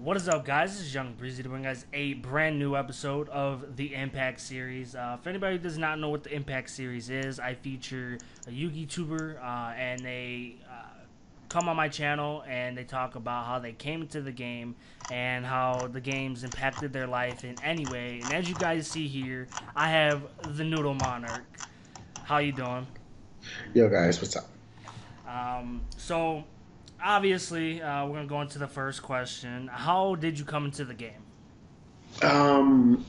What is up, guys? This is Young Breezy to bring guys a brand new episode of the Impact series. For anybody who does not know what the Impact series is, I feature a Yugituber, and they come on my channel and they talk about how they came into the game and how the games impacted their life in any way. And as you guys see here, I have the Noodle Monarch. How you doing? Yo, guys, what's up? So obviously, we're gonna go into the first question. How did you come into the game? Um,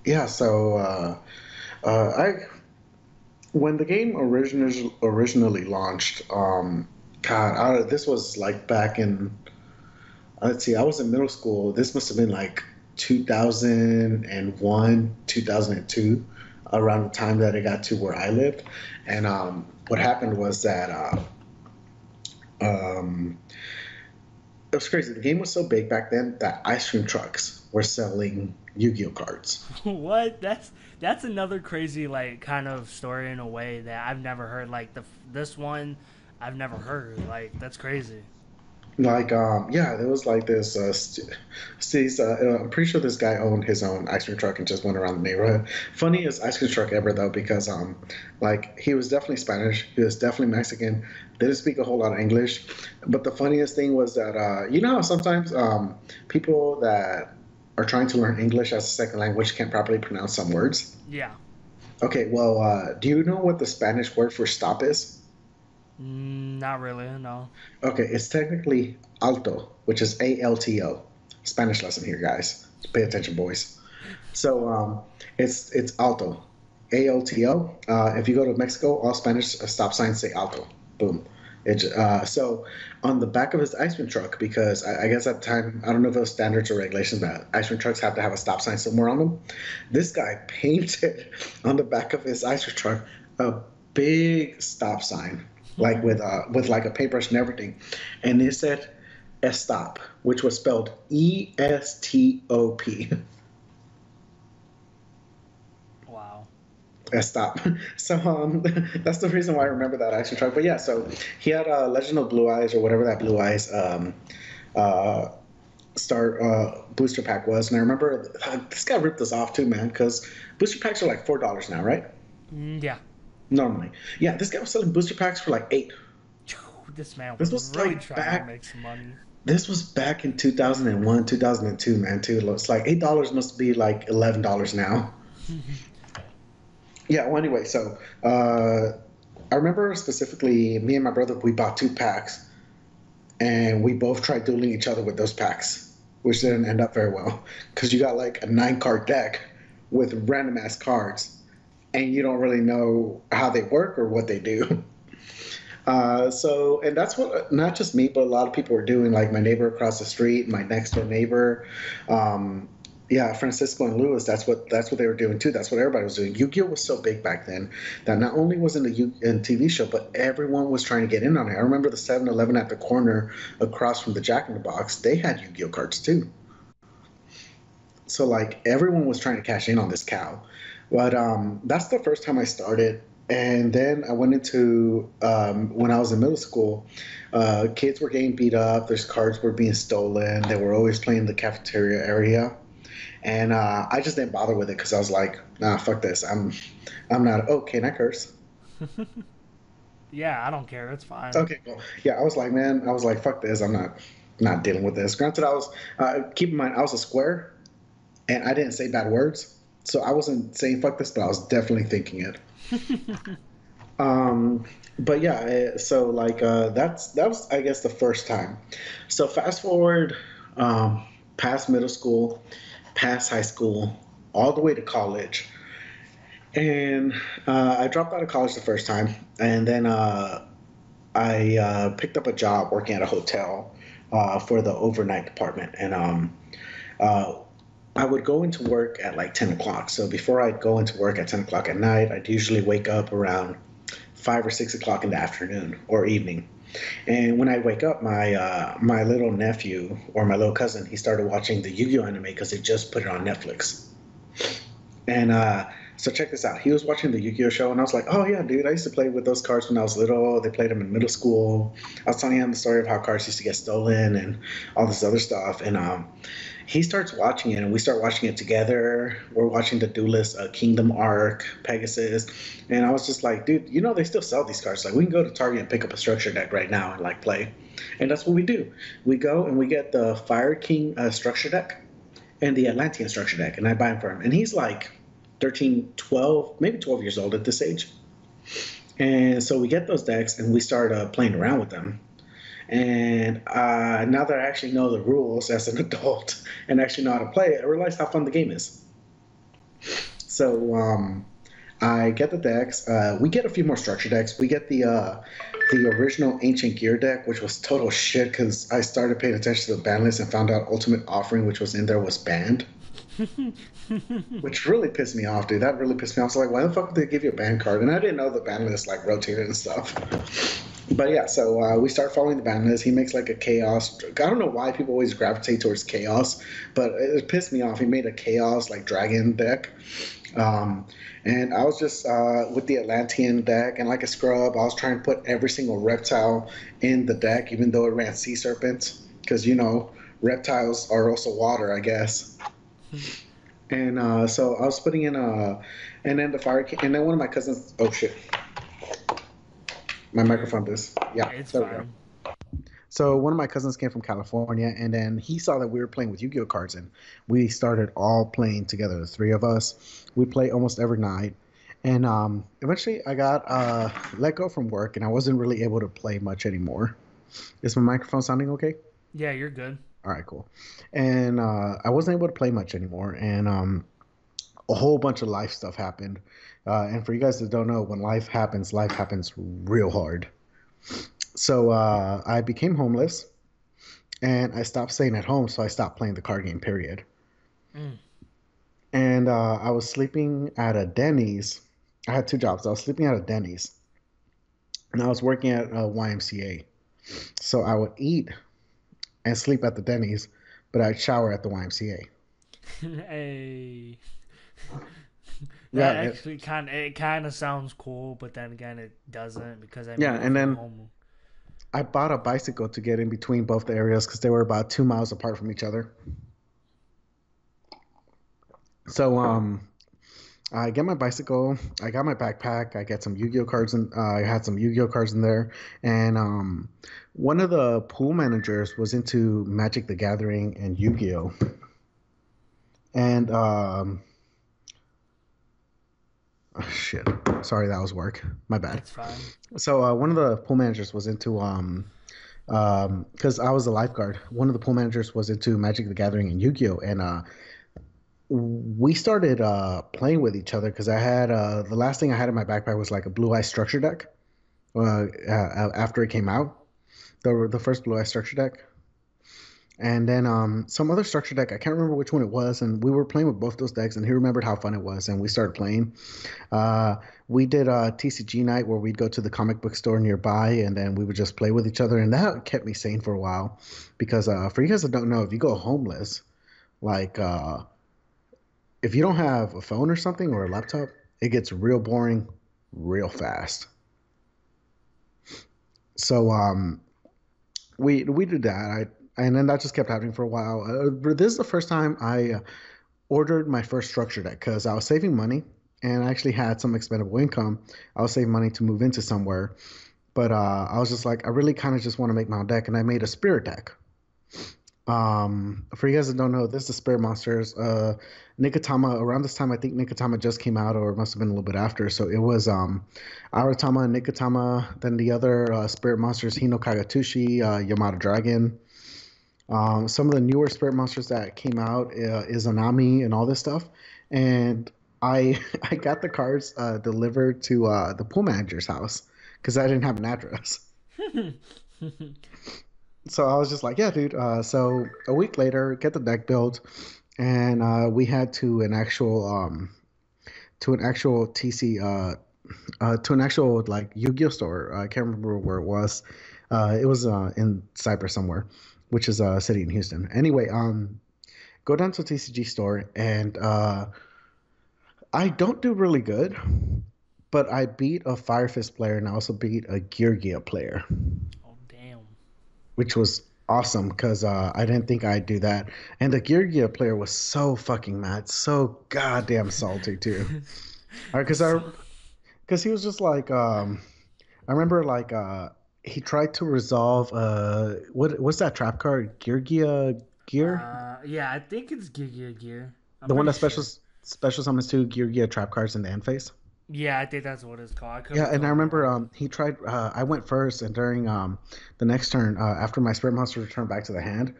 yeah, I when the game originally launched, this was like back in, let's see, I was in middle school. This must have been like 2001, 2002, around the time that it got to where I lived. And what happened was that um, it was crazy. The game was so big back then that ice cream trucks were selling Yu-Gi-Oh cards. What? That's another crazy like kind of story in a way that I've never heard. Like this one, I've never heard. Like that's crazy. Like, yeah, there was like this. I'm pretty sure this guy owned his own ice cream truck and just went around the neighborhood. Funniest ice cream truck ever though, because like he was definitely Spanish, he was definitely Mexican, didn't speak a whole lot of English. But the funniest thing was that you know how sometimes people that are trying to learn English as a second language can't properly pronounce some words. Yeah. Okay, well, do you know what the Spanish word for stop is? Not really. No. Okay, it's technically alto, which is ALTO. Spanish lesson here, guys. Pay attention, boys. So it's alto, ALTO. If you go to Mexico, all Spanish stop signs say alto. Boom. So on the back of his ice cream truck, because I guess at the time, I don't know if it was standards or regulations, but ice cream trucks have to have a stop sign somewhere on them. This guy painted on the back of his ice cream truck a big stop sign, like with like a paintbrush and everything, and it said "stop," which was spelled ESTOP. Wow. Stop. So that's the reason why I remember that ice cream truck. But yeah, so he had a Legend of Blue Eyes or whatever that Blue Eyes uh, star booster pack was, and I remember this guy ripped us off too, man, because booster packs are like $4 now, right? Yeah. Normally, yeah. This guy was selling booster packs for like 8. This man This was was really like trying to back. make some money. This was back in 2001, 2002, man. Too. It's like $8 must be like $11 now. Yeah. Well, anyway, so I remember specifically, me and my brother, we bought 2 packs, and we both tried dueling each other with those packs, which didn't end up very well because you got like a 9 card deck with random ass cards, and you don't really know how they work or what they do. And that's what not just me, but a lot of people were doing. Like my neighbor across the street, my next door neighbor, um, yeah, Francisco and Lewis. That's what they were doing too. That's what everybody was doing. Yu-Gi-Oh was so big back then that not only was it in TV show, but everyone was trying to get in on it. I remember the 7-Eleven at the corner across from the Jack in the Box. They had Yu-Gi-Oh cards too. So like everyone was trying to cash in on this cow. But that's the first time I started. And then I went into when I was in middle school, kids were getting beat up. There's cards were being stolen. They were always playing the cafeteria area, and I just didn't bother with it because I was like, nah, fuck this. I'm not. Oh, can I curse? Yeah, I don't care. It's fine. Okay, cool. Yeah, I was like, man, I was like, fuck this. I'm not dealing with this. Granted, I was keep in mind I was a square, and I didn't say bad words, so I wasn't saying fuck this, but I was definitely thinking it. Um, but yeah, so like that was I guess the first time. So fast forward, um, past middle school, past high school, all the way to college, and I dropped out of college the first time, and then I picked up a job working at a hotel for the overnight department, and uh, I would go into work at like 10 o'clock. So before I'd go into work at 10 o'clock at night, I'd usually wake up around 5 or 6 o'clock in the afternoon or evening. And when I wake up, my little nephew or my little cousin, he started watching the Yu-Gi-Oh anime because they just put it on Netflix. And So check this out. He was watching the Yu-Gi-Oh show, and I was like, "Oh yeah, dude! I used to play with those cards when I was little. They played them in middle school." I was telling him the story of how cards used to get stolen and all this other stuff, and he starts watching it, and we start watching it together. We're watching the Duelist Kingdom arc, Pegasus, and I was just like, "Dude, you know they still sell these cards. Like we can go to Target and pick up a structure deck right now and like play." And that's what we do. We go and we get the Fire King structure deck and the Atlantean structure deck, and I buy them for him. And he's like 13, 12, maybe 12 years old at this age. And so we get those decks and we start playing around with them. And now that I actually know the rules as an adult and actually know how to play, I realize how fun the game is. So I get the decks. We get a few more structure decks. We get the original Ancient Gear deck, which was total shit because I started paying attention to the ban list and found out Ultimate Offering, which was in there, was banned. Which really pissed me off, dude. That really pissed me off. I was like, why the fuck would they give you a ban card? And I didn't know the ban list like rotated and stuff. But yeah, so we start following the ban list. He makes like a chaos. I don't know why people always gravitate towards chaos, but it pissed me off. He made a chaos like dragon deck. And I was just with the Atlantean deck and like a scrub, I was trying to put every single reptile in the deck, even though it ran sea serpents, because you know reptiles are also water, I guess. And so I was putting in and then the fire, and then one of my cousins. Oh shit, my microphone is. Yeah, It's there we go. fine. So one of my cousins came from California, and then he saw that we were playing with Yu-Gi-Oh cards, and we started all playing together, the three of us. We play almost every night, and eventually I got let go from work, and I wasn't really able to play much anymore. Is my microphone sounding okay? Yeah, you're good. All right, cool. And I wasn't able to play much anymore, and a whole bunch of life stuff happened. And for you guys that don't know, when life happens real hard. So I became homeless and I stopped staying at home, so I stopped playing the card game. Period. Mm. And I was sleeping at a Denny's. I had two jobs. I was sleeping at a Denny's, and I was working at a YMCA. So I would eat and sleep at the Denny's, but I'd shower at the YMCA. Hey, Yeah, that actually kind of sounds cool, but then again, it doesn't because I yeah. mean, if And you're then home, I bought a bicycle to get in between both the areas because they were about 2 miles apart from each other. So I get my bicycle. I got my backpack. I get some Yu-Gi-Oh cards, and I had some Yu-Gi-Oh cards in there. And one of the pool managers was into Magic the Gathering and Yu-Gi-Oh. And oh, shit, sorry, that was work. My bad. it's fine. So one of the pool managers was into because I was a lifeguard. One of the pool managers was into Magic the Gathering and Yu-Gi-Oh, and we started playing with each other because I had the last thing I had in my backpack was like a Blue Eye Structure deck. After it came out, the first Blue Eye Structure deck, and then some other structure deck. I can't remember which one it was, and we were playing with both those decks, and he remembered how fun it was, and we started playing. Uh, we did a TCG night where we'd go to the comic book store nearby, and then we would just play with each other, and that kept me sane for a while. Because for you guys that don't know, if you go homeless, like if you don't have a phone or something or a laptop, it gets real boring real fast. So we did that. And then that just kept happening for a while. This is the first time I ordered my first structure deck because I was saving money and I actually had some expendable income. I was saving money to move into somewhere, but I was just like, I really kind of just want to make my own deck, and I made a spirit deck. For you guys that don't know, this is the Spirit Monsters. Nikotama, around this time, I think Nikotama just came out, or it must have been a little bit after. So it was Aratama and Nikotama. Then the other Spirit Monsters, Hino Kagatushi, Yamada Dragon. Some of the newer Spirit Monsters that came out is Anami and all this stuff. And I I got the cards delivered to the pool manager's house because I didn't have an address. So I was just like, yeah, dude. So a week later, get the deck built, and we had to an actual TC to an actual like Yu-Gi-Oh store. I can't remember where it was in Cyprus somewhere, which is a city in Houston. Anyway, go down to a TCG store, and I don't do really good, but I beat a Fire Fist player and I also beat a Gear player, Oh damn. which was awesome because I didn't think I'd do that. And the Gear player was so fucking mad, so goddamn salty too. All right, So, because he was just like I remember like he tried to resolve what's that trap card Gear, yeah, I think it's Gear. I'm the one pretty that sure. special summons two Gear trap cards in the end phase. Yeah, I think that's what it's called. I could Yeah, be and I totally remember wrong. he tried. I went first, and during the next turn, after my Spirit Monster returned back to the hand,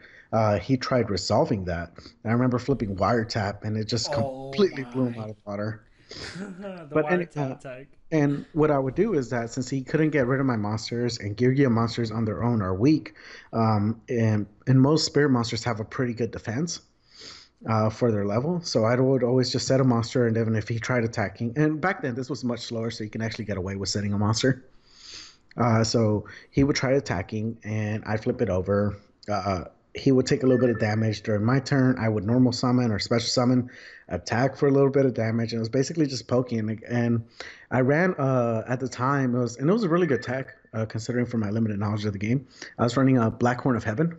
he tried resolving that. And I remember flipping Wiretap, and it just Oh completely blew him my. out of the water. The But water any, tap tag. and what I would do is that since he couldn't get rid of my monsters, and Gear monsters on their own are weak, and most Spirit monsters have a pretty good defense for their level. So I would always just set a monster, and even if he tried attacking, and back then this was much slower, so you can actually get away with setting a monster. So he would try attacking, and I'd flip it over. Uh, he would take a little bit of damage during my turn. I would normal summon or special summon, attack for a little bit of damage, and it was basically just poking. And I ran at the time it was a really good tech considering for my limited knowledge of the game. I was running a Black Horn of Heaven.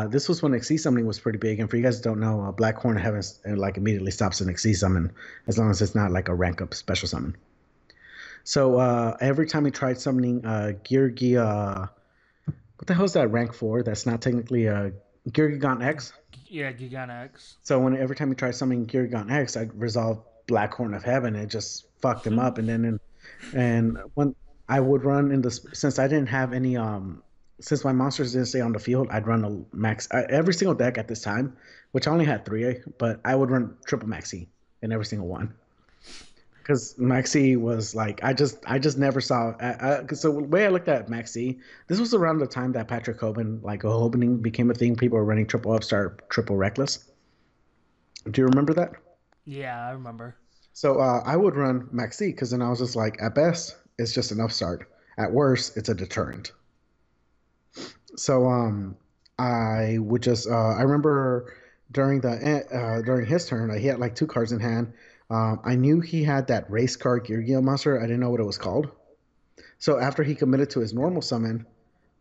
This was when Xyz summoning was pretty big, and for you guys who don't know, Black Horn of Heaven like immediately stops an Xyz summon as long as it's not like a rank up special summon. So every time he tried summoning what the hell is that rank for? That's not technically a Girgigon X. Yeah, Gigana X. So when every time he tried summoning Girgigon X, I'd resolve Black Horn of Heaven. It just fucked him up. And when I would run in this, since I didn't have any since my monsters didn't stay on the field, I'd run a every single deck at this time, which I only had three, but I would run triple maxi in every single one because Maxi was like I just never saw. So the way I looked at Maxi, this was around the time that Patrick Hoban like Hobaning became a thing. People were running triple upstart, triple reckless. Do you remember that? Yeah, I remember. So I would run Maxi because then I was just like, at best, it's just an upstart. At worst, it's a deterrent. So I would just I remember during his turn, he had like two cards in hand. I knew he had that race card Yugioh monster. I didn't know what it was called. So after he committed to his normal summon,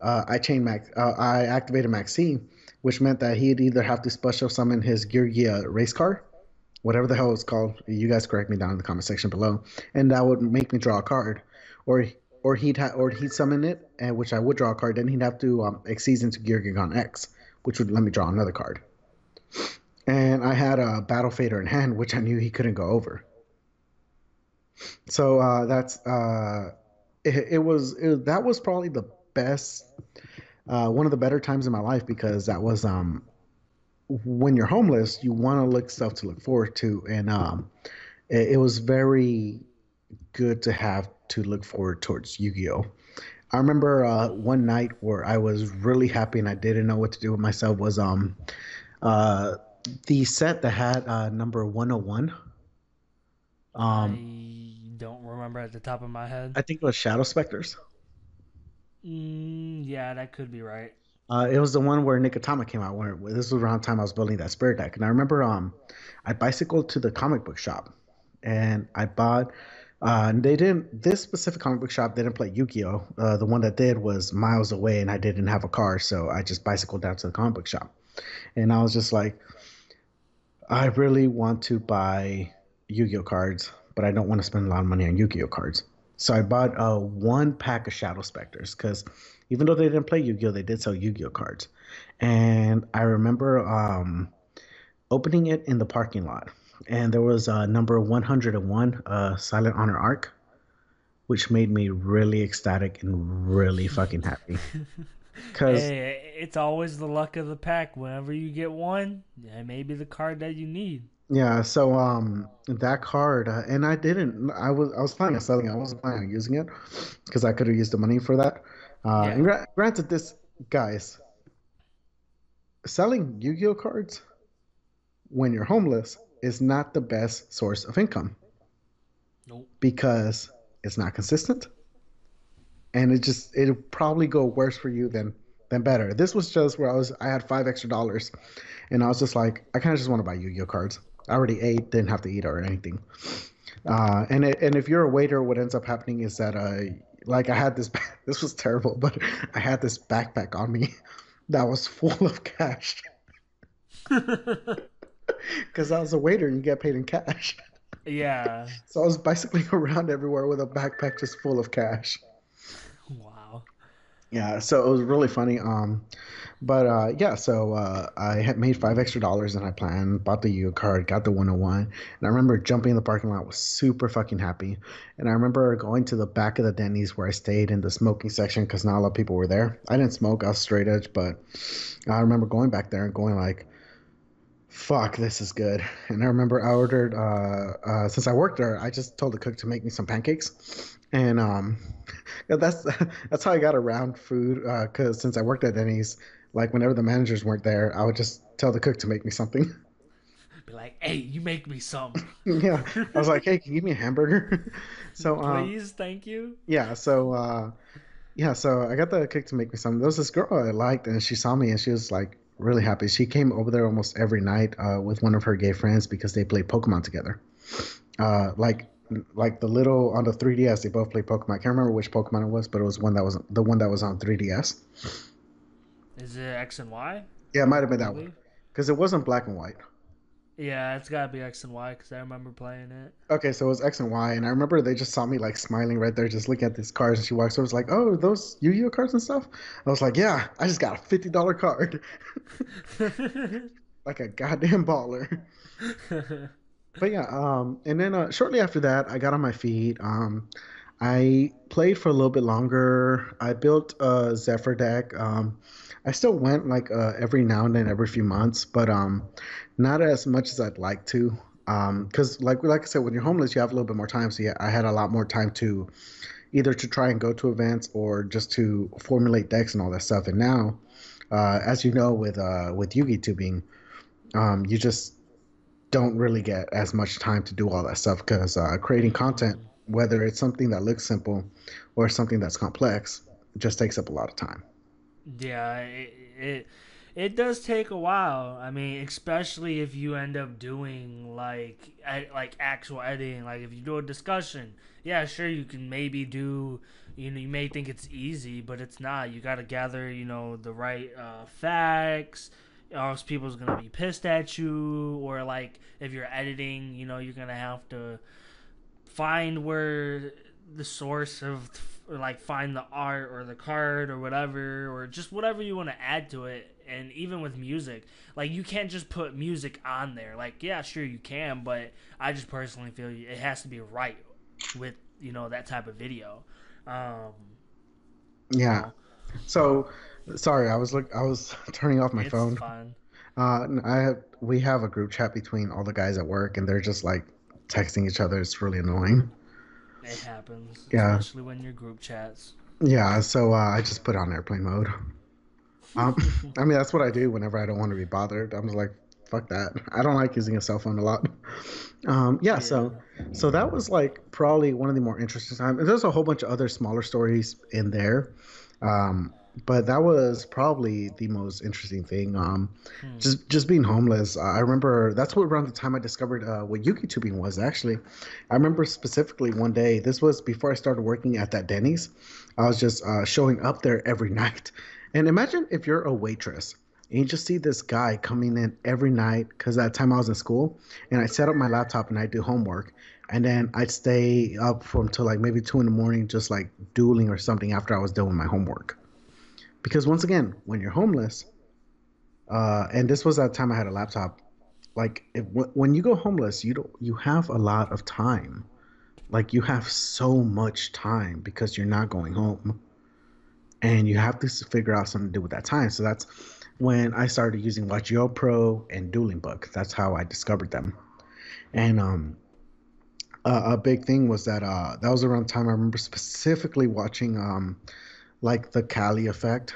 I activated Maxine, which meant that he'd either have to special summon his Gear race card, whatever the hell it's called. You guys correct me down in the comment section below, and that would make me draw a card, or he'd summon it, and which I would draw a card. Then he'd have to exceed into Gear X, which would let me draw another card. And I had a Battle Fader in hand, which I knew he couldn't go over. So that was probably the best one of the better times in my life because that was when you're homeless, you want to look stuff to look forward to, and it was very good to have to look forward towards Yu-Gi-Oh. I remember one night where I was really happy and I didn't know what to do with myself was uh, the set that had number 101. Um, I don't remember at the top of my head. I think it was Shadow Specters. Yeah, that could be right. It was the one where Nikotama came out. Where this was around the time I was building that spirit deck, and I remember I bicycled to the comic book shop, and I bought. They didn't. This specific comic book shop didn't play Yu-Gi-Oh. The one that did was miles away, and I didn't have a car, so I just bicycled down to the comic book shop, and I was just like, I really want to buy Yu-Gi-Oh cards, but I don't want to spend a lot of money on Yu-Gi-Oh cards. So I bought one pack of Shadow Specters because even though they didn't play Yu-Gi-Oh, they did sell Yu-Gi-Oh cards. And I remember opening it in the parking lot, and there was number 101, Silent Honor Arc, which made me really ecstatic and really fucking happy. Because Hey, it's always the luck of the pack. Whenever you get one, it may be the card that you need. yeah, so that card, and I didn't. I was planning on selling it. I wasn't planning on using it because I could have used the money for that. And Yeah. granted, this guys selling Yu-Gi-Oh cards when you're homeless is not the best source of income Nope. because it's not consistent, and it'll probably go worse for you than better. This was just where I had $5 extra, and I was just like, I kind of just want to buy Yu-Gi-Oh cards. I already ate, didn't have to eat or anything. And if you're a waiter, what ends up happening is that like I had this this was terrible, but I had this backpack on me that was full of cash because I was a waiter and you get paid in cash. Yeah. So I was bicycling around everywhere with a backpack just full of cash. Wow. Yeah, so it was really funny. But yeah, so I had made $5 extra and I planned, bought the U card, got the 101. And I remember jumping in the parking lot, was super fucking happy. And I remember going to the back of the Denny's where I stayed in the smoking section because not a lot of people were there. I didn't smoke, I was straight edge, but I remember going back there and going like, fuck, this is good. And I remember I ordered, since I worked there, I just told the cook to make me some pancakes. And yeah, that's how I got around food. Because since I worked at Denny's, like whenever the managers weren't there, I would just tell the cook to make me something. Be like, hey, you make me some. Yeah, I was like, hey, can you give me a hamburger? So Please, thank you. yeah, so yeah, so I got the cook to make me something. There was this girl I liked, and she saw me, and she was like really happy. She came over there almost every night with one of her gay friends because they played Pokemon together. Like the little on the 3DS, they both played Pokemon. I can't remember which Pokemon it was, but it was one that was the one that was on 3DS. Is it X and Y? Yeah, it might have I been that one believe. because it wasn't black and white. Yeah, it's gotta be X and Y because I remember playing it. Okay, so it was X and Y, and I remember they just saw me like smiling right there, just looking at these cards. And she walks over, was like, "Oh, those Yu-Gi-Oh cards and stuff." I was like, "Yeah, I just got a $50 card, like a goddamn baller." But yeah, and then shortly after that, I got on my feet. I played for a little bit longer. I built a Zephyr deck. I still went like every now and then, every few months, but not as much as I'd like to. Because like I said, when you're homeless, you have a little bit more time. So yeah, I had a lot more time to either to try and go to events or just to formulate decks and all that stuff. And now, as you know, with Yugitubing, you just don't really get as much time to do all that stuff because creating content, Mm-mm. whether it's something that looks simple or something that's complex, just takes up a lot of time. Yeah, it does take a while. I mean, especially if you end up doing like actual editing. Like if you do a discussion, yeah, sure you can maybe do. You may think it's easy, but it's not. You got to gather the right facts. Or else people's gonna be pissed at you, or like if you're editing, you're gonna have to find where the source of, or like find the art or the card or whatever, or just whatever you want to add to it. And even with music, like you can't just put music on there. Like yeah, sure you can, but I just personally feel it has to be right with that type of video. um you Yeah. know So sorry, I was turning off my it's phone. fun. We have a group chat between all the guys at work, and they're just like texting each other. It's really annoying. It happens, Yeah. especially when you're group chats. Yeah. So I just put on airplane mode. Um, I mean, that's what I do whenever I don't want to be bothered. I'm just like, fuck that. I don't like using a cell phone a lot. Yeah, Yeah. so that was like probably one of the more interesting times. And there's a whole bunch of other smaller stories in there, um, but that was probably the most interesting thing. Hmm. Just being homeless. I remember that's what around the time I discovered what YouTubing was. Actually, I remember specifically one day. This was before I started working at that Denny's. I was just showing up there every night. And imagine if you're a waitress and you just see this guy coming in every night because that time I was in school and I set up my laptop and I do homework and then I'd stay up from till like maybe 2 in the morning just like dueling or something after I was done with my homework. Because once again, when you're homeless, and this was that time I had a laptop, like when you go homeless, you have a lot of time. Like you have so much time because you're not going home and you have to figure out something to do with that time. So that's when I started using Watchio Pro and DuelingBook. That's how I discovered them. And a big thing was that that was around the time I remember specifically watching like the Cali effect.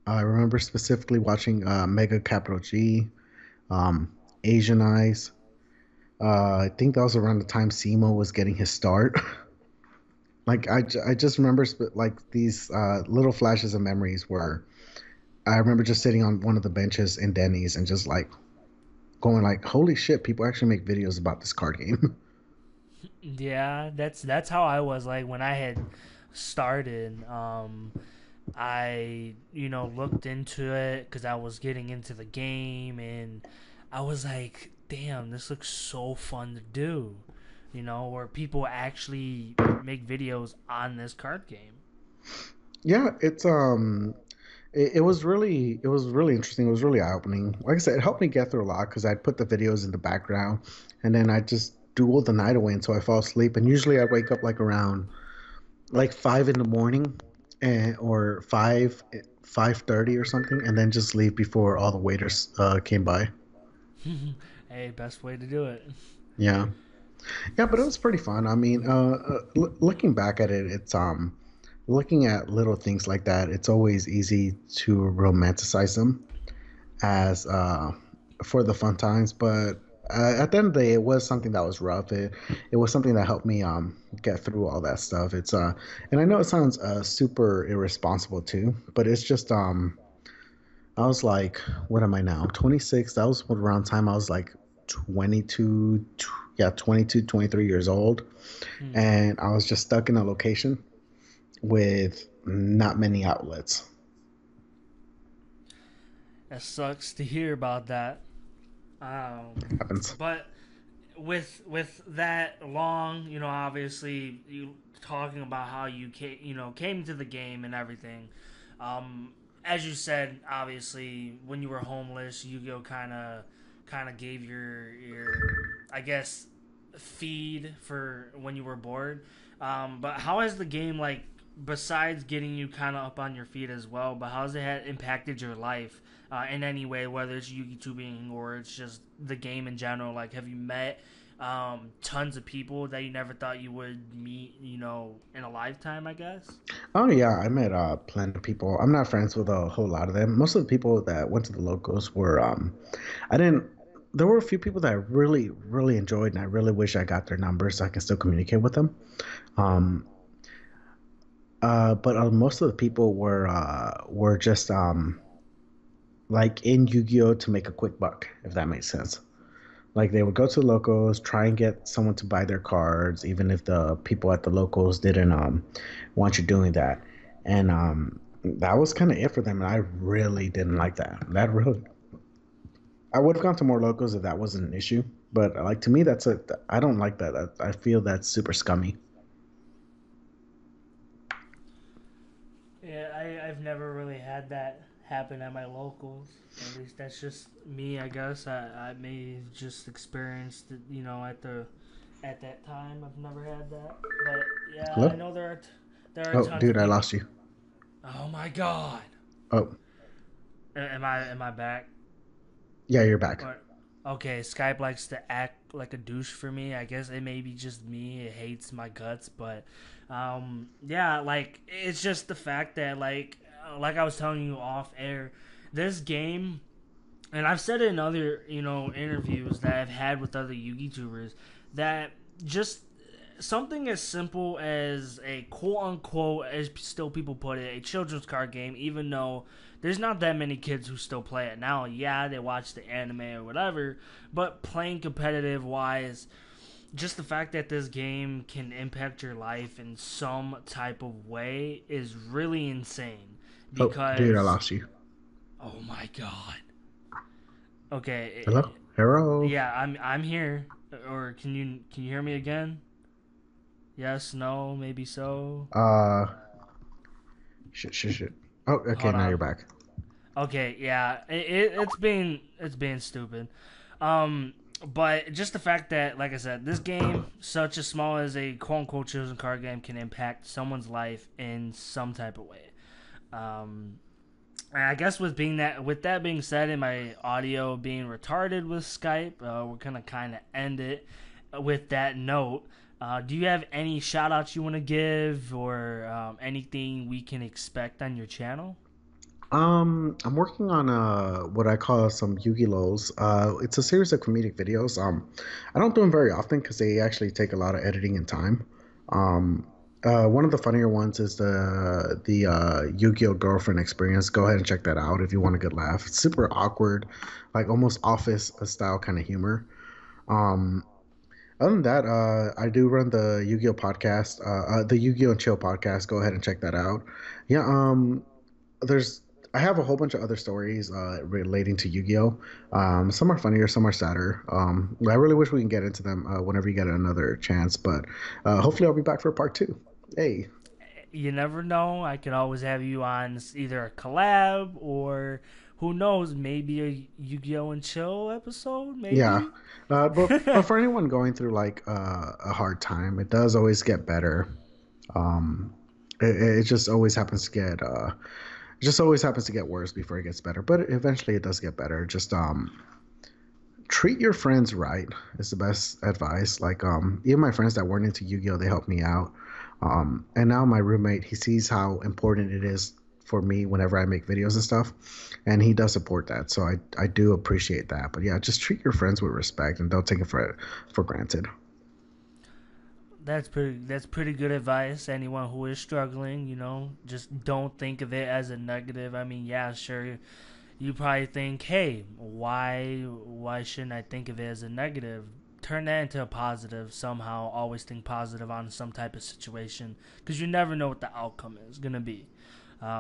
I remember specifically watching Mega Capital G, um, Asian Eyes. I think that was around the time Simo was getting his start. Like I just remember like these little flashes of memories where I remember just sitting on one of the benches in Denny's and just like going like, holy shit, people actually make videos about this card game. Yeah, that's how I was like when I had started. I looked into it because I was getting into the game, and I was like, damn, this looks so fun to do. Where people actually make videos on this card game. Yeah, it was really interesting. It was really eye opening. Like I said, it helped me get through a lot because I'd put the videos in the background, and then I just duel the night away until I fall asleep. And usually I wake up like around like 5 in the morning, and or 5:30 or something, and then just leave before all the waiters came by. Hey, best way to do it. Yeah, yeah, but it was pretty fun. I mean, looking back at it, it's looking at little things like that. It's always easy to romanticize them as for the fun times, but at the end of the day, it was something that was rough. It was something that helped me get through all that stuff. It's and I know it sounds super irresponsible too, but it's just I was like, what am I now? 26. That was what around time I was like 22, yeah, 22, 23 years old, Hmm. and I was just stuck in a location with not many outlets. That sucks to hear about that. Um, Happens. but with that long, obviously you talking about how you came to the game and everything. As you said, obviously when you were homeless, Yu-Gi-Oh kind of gave your I guess feed for when you were bored. But how has the game like besides getting you kind of up on your feet as well? But how's it had impacted your life in any way, whether it's Yugitubing or it's just the game in general? Like, have you met tons of people that you never thought you would meet, in a lifetime? I guess. Oh yeah, I met plenty of people. I'm not friends with a whole lot of them. Most of the people that went to the locals were I didn't there were a few people that I really, really enjoyed and I really wish I got their numbers so I can still communicate with them. Um but most of the people were just like in Yu-Gi-Oh to make a quick buck, if that makes sense. Like they would go to the locals, try and get someone to buy their cards, even if the people at the locals didn't want you doing that. And that was kind of it for them. And I really didn't like that. That really, I would have gone to more locals if that wasn't an issue. But like to me, I don't like that. I feel that's super scummy. Yeah, I've never really had that happen at my locals. At least that's just me, I guess. I may just experienced it, at that time. I've never had that, but yeah, I Hello? know there are Oh, tons of dude, I people. lost you. Oh my god, Oh, am I back? yeah, you're back. Or okay, Skype likes to act like a douche for me. I guess it may be just me. It hates my guts, but yeah, like it's just the fact that like I was telling you off air, this game, and I've said it in other interviews that I've had with other YouTubers that just something as simple as a quote unquote, as still people put it, a children's card game, even though there's not that many kids who still play it now. Yeah, they watch the anime or whatever, but playing competitive wise, just the fact that this game can impact your life in some type of way is really insane. Oh, dude, I Because, lost you. oh my god. Okay, Hello? Hello? yeah, I'm here. Or can you hear me again? Yes, no, maybe so. Uh, shit, shit, shit. Oh, okay, Hold now you're on. back. Okay, yeah, it's being stupid. Um, but just the fact that, like I said, this game, such as small as a quote unquote chosen card game, can impact someone's life in some type of way. Um, and I guess with that being said, and my audio being retarded with Skype, we're gonna kind of end it with that note. Do you have any shout outs you want to give or anything we can expect on your channel? I'm working on what I call some Yu-Gi-Ohs. It's a series of comedic videos. I don't do them very often because they actually take a lot of editing and time. Um, One of the funnier ones is the Yu-Gi-Oh girlfriend experience. Go ahead and check that out if you want a good laugh. It's super awkward, like almost office style kind of humor. Um, Other than that, I do run the Yu-Gi-Oh podcast, the Yu-Gi-Oh and Chill podcast. Go ahead and check that out. Yeah, there's I have a whole bunch of other stories relating to Yu-Gi-Oh. Some are funnier, some are sadder. I really wish we can get into them whenever you get another chance, but hopefully I'll be back for part two. Hey, You never know. I could always have you on either a collab or who knows, maybe a Yu-Gi-Oh and Chill episode, yeah, maybe. but for anyone going through like a hard time, it does always get better. Um, it just always happens to get it just always happens to get worse before it gets better, but eventually it does get better. Just treat your friends right is the best advice. Like even my friends that weren't into Yu-Gi-Oh, they helped me out. And now my roommate, he sees how important it is for me whenever I make videos and stuff, and he does support that. So I do appreciate that. But yeah, just treat your friends with respect and don't take it for granted. That's pretty good advice. Anyone who is struggling, just don't think of it as a negative. I mean, yeah, sure, you probably think, hey, why shouldn't I think of it as a negative? Turn that into a positive somehow. Always think positive on some type of situation because you never know what the outcome is gonna be.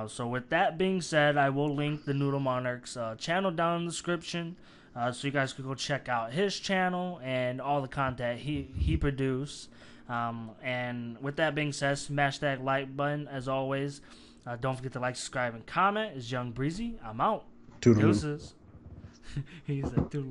So with that being said, I will link the Noodle Monarch's channel down in the description, so you guys could go check out his channel and all the content he produced. And with that being said, smash that like button as always. Don't forget to like, subscribe, and comment. It's Young Breezy. I'm out. Toodaloo. Deuces. He's a dude.